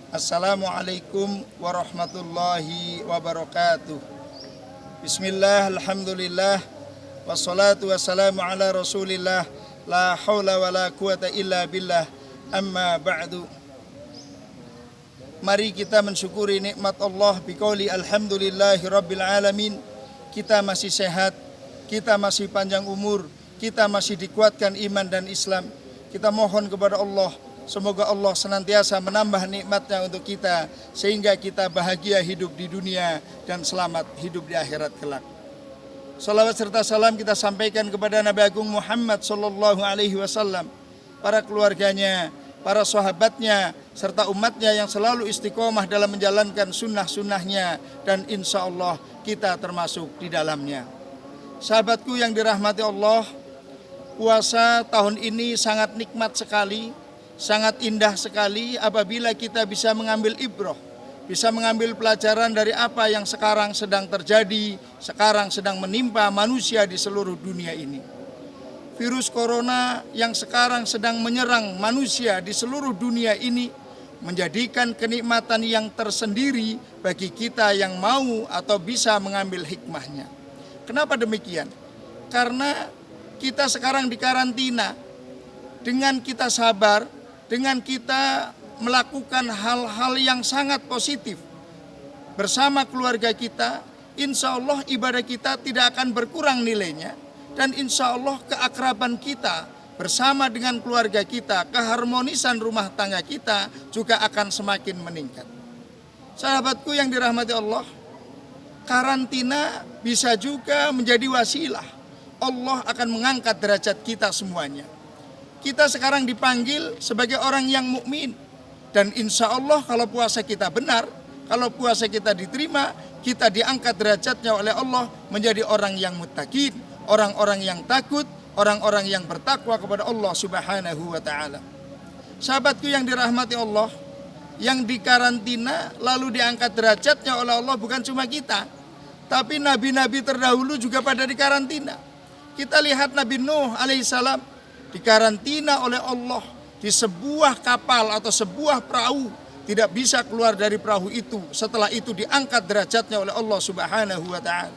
Assalamualaikum warahmatullahi wabarakatuh. Bismillah, alhamdulillah, wassalatu wassalamu ala rasulillah, la hawla wa la quwata illa billah, amma ba'du. Mari kita mensyukuri nikmat Allah biqauli alhamdulillahi rabbil alamin. Kita masih sehat, kita masih panjang umur, kita masih dikuatkan iman dan Islam. Kita mohon kepada Allah, semoga Allah senantiasa menambah nikmatnya untuk kita, sehingga kita bahagia hidup di dunia dan selamat hidup di akhirat kelak. Salawat serta salam kita sampaikan kepada Nabi Agung Muhammad sallallahu alaihi wasallam, para keluarganya, para sahabatnya, serta umatnya yang selalu istiqomah dalam menjalankan sunnah-sunnahnya, dan insya Allah kita termasuk di dalamnya. Sahabatku yang dirahmati Allah, puasa tahun ini sangat nikmat sekali, sangat indah sekali apabila kita bisa mengambil ibrah, bisa mengambil pelajaran dari apa yang sekarang sedang terjadi, sekarang sedang menimpa manusia di seluruh dunia ini. Virus corona yang sekarang sedang menyerang manusia di seluruh dunia ini menjadikan kenikmatan yang tersendiri bagi kita yang mau atau bisa mengambil hikmahnya. Kenapa demikian? Karena kita sekarang di karantina. Dengan kita sabar, dengan kita melakukan hal-hal yang sangat positif bersama keluarga kita, insya Allah ibadah kita tidak akan berkurang nilainya, dan insya Allah keakraban kita bersama dengan keluarga kita, keharmonisan rumah tangga kita juga akan semakin meningkat. Sahabatku yang dirahmati Allah, karantina bisa juga menjadi wasilah Allah akan mengangkat derajat kita semuanya. Kita sekarang dipanggil sebagai orang yang mukmin, dan insya Allah kalau puasa kita benar, kalau puasa kita diterima, kita diangkat derajatnya oleh Allah menjadi orang yang muttaqin, orang-orang yang takut, orang-orang yang bertakwa kepada Allah Subhanahu wa ta'ala. Sahabatku yang dirahmati Allah, yang dikarantina lalu diangkat derajatnya oleh Allah bukan cuma kita, tapi nabi-nabi terdahulu juga pada dikarantina. Kita lihat Nabi Nuh alaihissalam dikarantina oleh Allah di sebuah kapal atau sebuah perahu, tidak bisa keluar dari perahu itu. Setelah itu diangkat derajatnya oleh Allah Subhanahu wa ta'ala.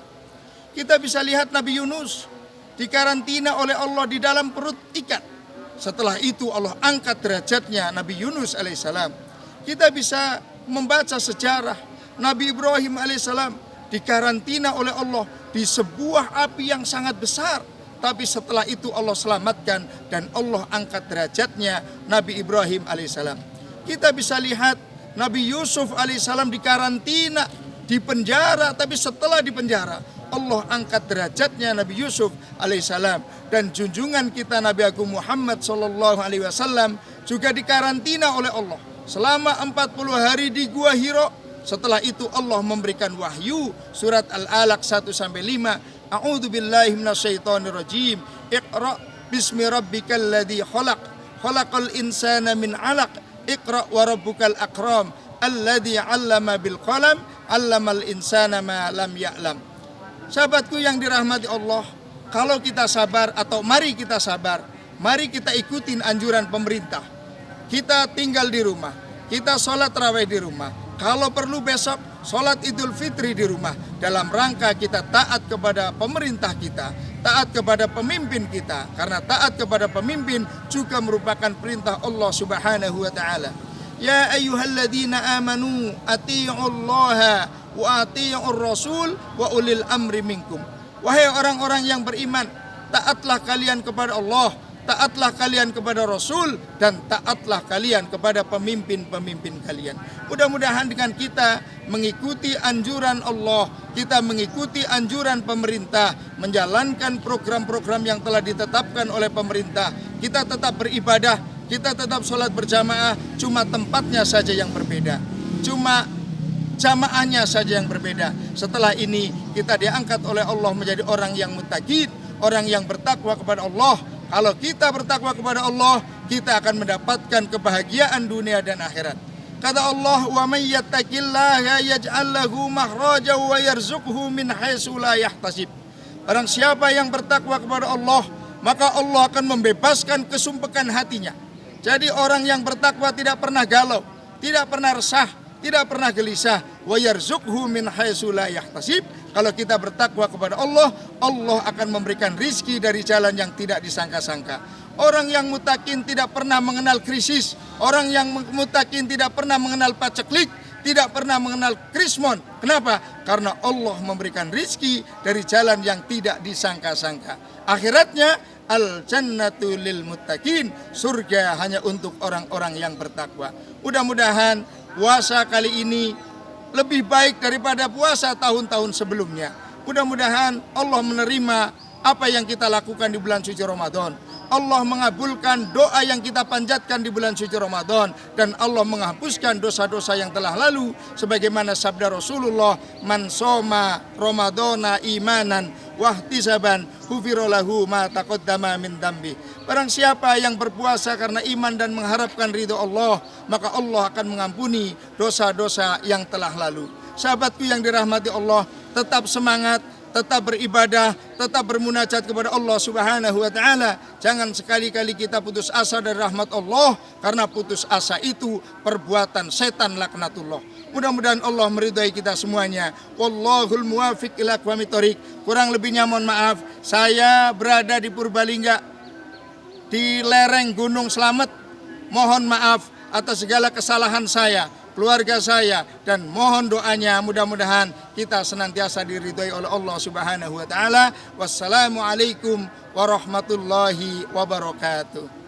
Kita bisa lihat Nabi Yunus dikarantina oleh Allah di dalam perut ikan. Setelah itu Allah angkat derajatnya Nabi Yunus alaihissalam. Kita bisa membaca sejarah Nabi Ibrahim alaihissalam dikarantina oleh Allah di sebuah api yang sangat besar, tapi setelah itu Allah selamatkan dan Allah angkat derajatnya Nabi Ibrahim alaihissalam. Kita bisa lihat Nabi Yusuf alaihissalam dikarantina, di penjara, tapi setelah di penjara Allah angkat derajatnya Nabi Yusuf alaihissalam. Dan junjungan kita Nabi Agung Muhammad sallallahu alaihi wasallam juga dikarantina oleh Allah selama 40 hari di Gua Hira. Setelah itu Allah memberikan wahyu surat Al-Alaq 1-5. A'udzu billahi minasyaitonir rajim. Iqra bismi rabbikal ladzi khalaq. Khalaqal insana min 'alaq. Iqra wa rabbukal akram. Alladzi 'allama bil qalam. 'allamal insana ma lam ya'lam. Sahabatku yang dirahmati Allah, kalau kita sabar atau mari kita sabar, mari kita ikutin anjuran pemerintah. Kita tinggal di rumah, kita sholat tarawih di rumah. Kalau perlu besok sholat Idul Fitri di rumah, dalam rangka kita taat kepada pemerintah kita, taat kepada pemimpin kita. Karena taat kepada pemimpin juga merupakan perintah Allah Subhanahu wa ta'ala. Ya ayyuhalladzina amanu atii'ullaha wa atii'ur rasul wa ulil amri minkum. Wahai orang-orang yang beriman, taatlah kalian kepada Allah, taatlah kalian kepada Rasul, dan taatlah kalian kepada pemimpin-pemimpin kalian. Mudah-mudahan dengan kita mengikuti anjuran Allah, kita mengikuti anjuran pemerintah, menjalankan program-program yang telah ditetapkan oleh pemerintah, kita tetap beribadah, kita tetap sholat berjamaah, cuma tempatnya saja yang berbeda, cuma jamaahnya saja yang berbeda. Setelah ini kita diangkat oleh Allah menjadi orang yang muttaqin, orang yang bertakwa kepada Allah. Kalau kita bertakwa kepada Allah, kita akan mendapatkan kebahagiaan dunia dan akhirat. Kata Allah, "Wa may yattaqillaha yaj'al lahu makhraja wa yarzuqhu min haitsu la yahtasib." Barang siapa yang bertakwa kepada Allah, maka Allah akan membebaskan kesumpekan hatinya. Jadi orang yang bertakwa tidak pernah galau, tidak pernah resah, tidak pernah gelisah. Wa yarzuqhu min haitsu la yahtasib. Kalau kita bertakwa kepada Allah, Allah akan memberikan rizki dari jalan yang tidak disangka-sangka. Orang yang mutakin tidak pernah mengenal krisis. Orang yang mutakin tidak pernah mengenal paceklik, tidak pernah mengenal krismon. Kenapa? Karena Allah memberikan rizki dari jalan yang tidak disangka-sangka. Akhiratnya al jannatu lil muttaqin, surga hanya untuk orang-orang yang bertakwa. Mudah-mudahan puasa kali ini lebih baik daripada puasa tahun-tahun sebelumnya. Mudah-mudahan Allah menerima apa yang kita lakukan di bulan suci Ramadan. Allah mengabulkan doa yang kita panjatkan di bulan suci Ramadan, dan Allah menghapuskan dosa-dosa yang telah lalu sebagaimana sabda Rasulullah, man soma ramadhana imanan wahtisaban ghufira lahu ma taqaddama min dambi. Barang siapa yang berpuasa karena iman dan mengharapkan ridho Allah, maka Allah akan mengampuni dosa-dosa yang telah lalu. Sahabatku yang dirahmati Allah, tetap semangat, tetap beribadah, tetap bermunajat kepada Allah Subhanahu wa taala. Jangan sekali-kali kita putus asa dari rahmat Allah, karena putus asa itu perbuatan setan laknatullah. Mudah-mudahan Allah meridai kita semuanya. Wallahul muwafiq ila aqwamit thoriq. Kurang lebihnya mohon maaf. Saya berada di Purbalingga, di lereng Gunung Slamet. Mohon maaf atas segala kesalahan saya, keluarga saya, dan mohon doanya mudah-mudahan kita senantiasa diridhoi oleh Allah Subhanahu wa taala. Wassalamualaikum warahmatullahi wabarakatuh.